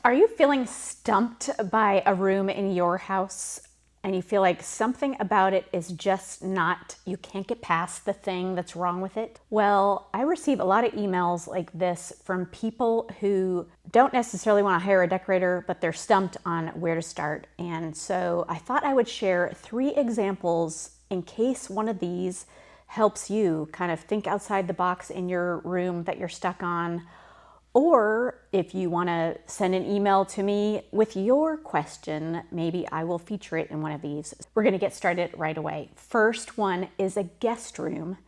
Are you feeling stumped by a room in your house and you feel like something about it is just not, you can't get past the thing that's wrong with it? Well, I receive a lot of emails like this from people who don't necessarily want to hire a decorator, but they're stumped on where to start. And so I thought I would share 3 examples in case one of these helps you kind of think outside the box in your room that you're stuck on. Or if you want to send an email to me with your question, maybe I will feature it in one of these. We're going to get started right away. First one is a guest room.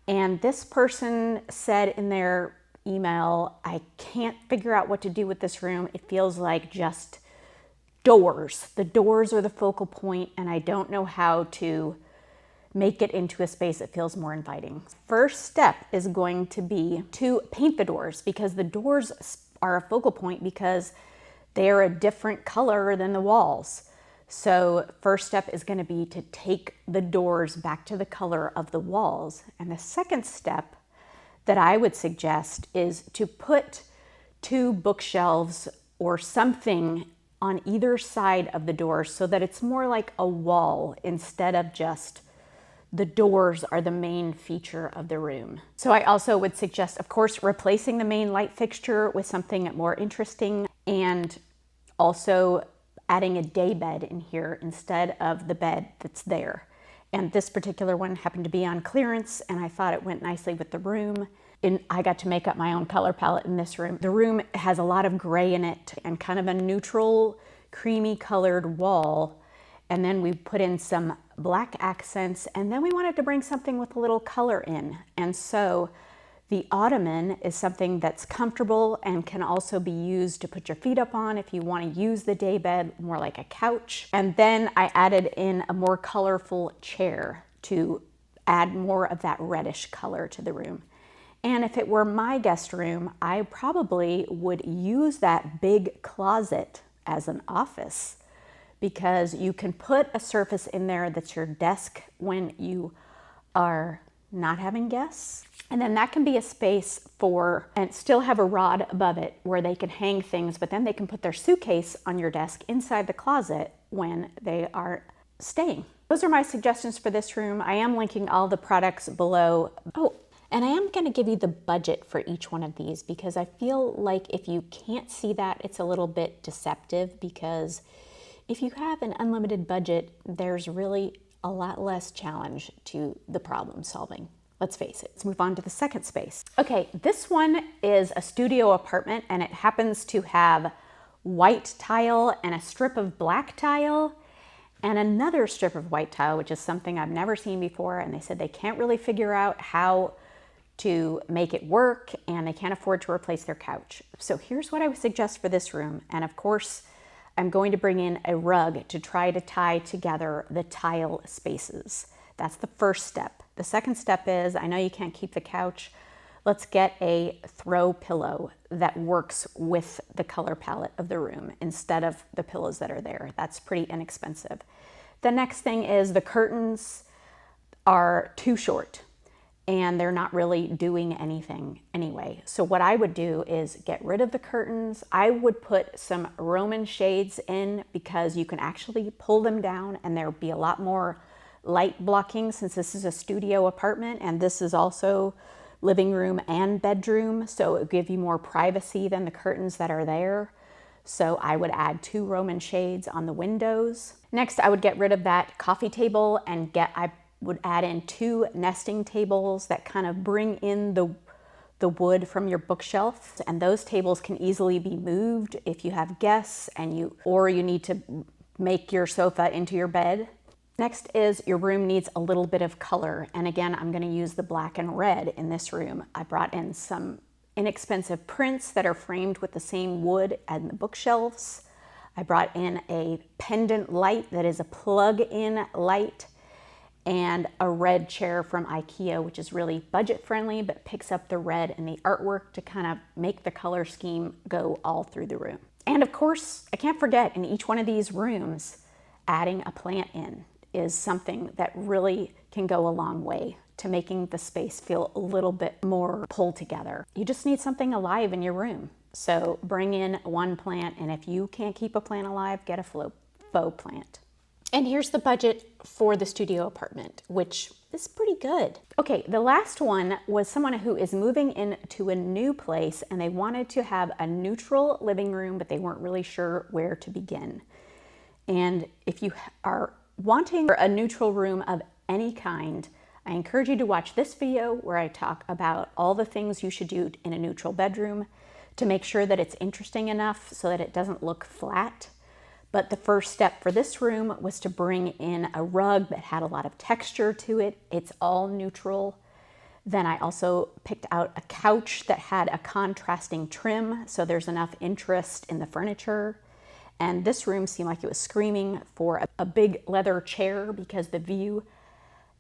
And this person said in their email, I can't figure out what to do with this room. It feels like just doors. The doors are the focal point, and I don't know how to make it into a space that feels more inviting. First step is going to be to paint the doors, because the doors are a focal point because they are a different color than the walls. So first step is going to be to take the doors back to the color of the walls. And the second step that I would suggest is to put 2 bookshelves or something on either side of the doors so that it's more like a wall instead of just the doors are the main feature of the room. So I also would suggest, of course, replacing the main light fixture with something more interesting, and also adding a daybed in here instead of the bed that's there. And this particular one happened to be on clearance, and I thought it went nicely with the room. And I got to make up my own color palette in this room. The room has a lot of gray in it and kind of a neutral, creamy colored wall. And then we put in some black accents, and then we wanted to bring something with a little color in. And so the ottoman is something that's comfortable and can also be used to put your feet up on if you want to use the daybed more like a couch. And then I added in a more colorful chair to add more of that reddish color to the room. And if it were my guest room, I probably would use that big closet as an office, because you can put a surface in there that's your desk when you are not having guests. And then that can be a space for, and still have a rod above it where they can hang things, but then they can put their suitcase on your desk inside the closet when they are staying. Those are my suggestions for this room. I am linking all the products below. Oh, and I am going to give you the budget for each one of these, because I feel like if you can't see that, it's a little bit deceptive, because if you have an unlimited budget, there's really a lot less challenge to the problem solving. Let's face it. Let's move on to the second space. Okay, this one is a studio apartment, and it happens to have white tile and a strip of black tile and another strip of white tile, which is something I've never seen before. And they said they can't really figure out how to make it work, and they can't afford to replace their couch. So here's what I would suggest for this room. And of course, I'm going to bring in a rug to try to tie together the tile spaces. That's the first step. The second step is, I know you can't keep the couch. Let's get a throw pillow that works with the color palette of the room instead of the pillows that are there. That's pretty inexpensive. The next thing is the curtains are too short, and they're not really doing anything anyway. So what I would do is get rid of the curtains. I would put some Roman shades in, because you can actually pull them down and there'll be a lot more light blocking, since this is a studio apartment and this is also living room and bedroom. So it would give you more privacy than the curtains that are there. So I would add 2 Roman shades on the windows. Next, I would get rid of that coffee table and I would add in 2 nesting tables that kind of bring in the wood from your bookshelf. And those tables can easily be moved if you have guests or you need to make your sofa into your bed. Next is your room needs a little bit of color. And again, I'm going to use the black and red in this room. I brought in some inexpensive prints that are framed with the same wood and the bookshelves. I brought in a pendant light that is a plug-in light, and a red chair from IKEA, which is really budget friendly, but picks up the red and the artwork to kind of make the color scheme go all through the room. And of course, I can't forget, in each one of these rooms, adding a plant in is something that really can go a long way to making the space feel a little bit more pulled together. You just need something alive in your room. So bring in one plant, and if you can't keep a plant alive, get a faux plant. And here's the budget for the studio apartment, which is pretty good. Okay, the last one was someone who is moving into a new place and they wanted to have a neutral living room, but they weren't really sure where to begin. And if you are wanting a neutral room of any kind, I encourage you to watch this video where I talk about all the things you should do in a neutral bedroom to make sure that it's interesting enough so that it doesn't look flat. But the first step for this room was to bring in a rug that had a lot of texture to it. It's all neutral. Then I also picked out a couch that had a contrasting trim, so there's enough interest in the furniture. And this room seemed like it was screaming for a big leather chair because the view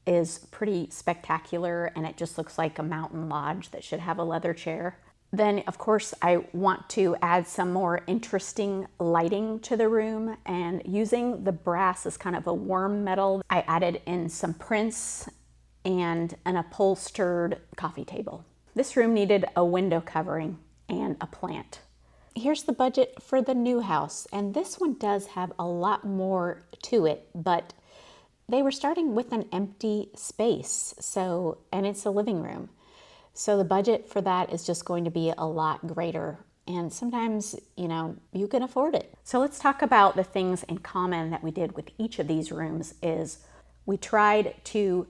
is pretty spectacular and it just looks like a mountain lodge that should have a leather chair. Then, of course, I want to add some more interesting lighting to the room, and using the brass as kind of a warm metal, I added in some prints and an upholstered coffee table. This room needed a window covering and a plant. Here's the budget for the new house, and this one does have a lot more to it, but they were starting with an empty space, and it's a living room. So the budget for that is just going to be a lot greater. And sometimes, you can afford it. So let's talk about the things in common that we did with each of these rooms. Is we tried to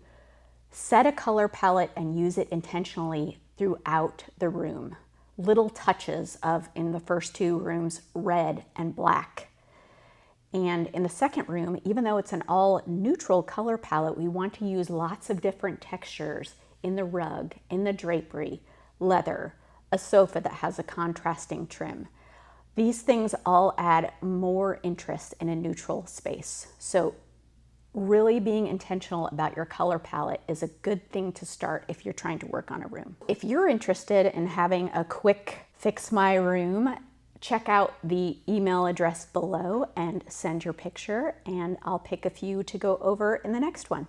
set a color palette and use it intentionally throughout the room. Little touches of, in the first two rooms, red and black. And in the second room, even though it's an all neutral color palette, we want to use lots of different textures in the rug, in the drapery, leather, a sofa that has a contrasting trim. These things all add more interest in a neutral space. So really being intentional about your color palette is a good thing to start if you're trying to work on a room. If you're interested in having a quick fix my room, check out the email address below and send your picture, and I'll pick a few to go over in the next one.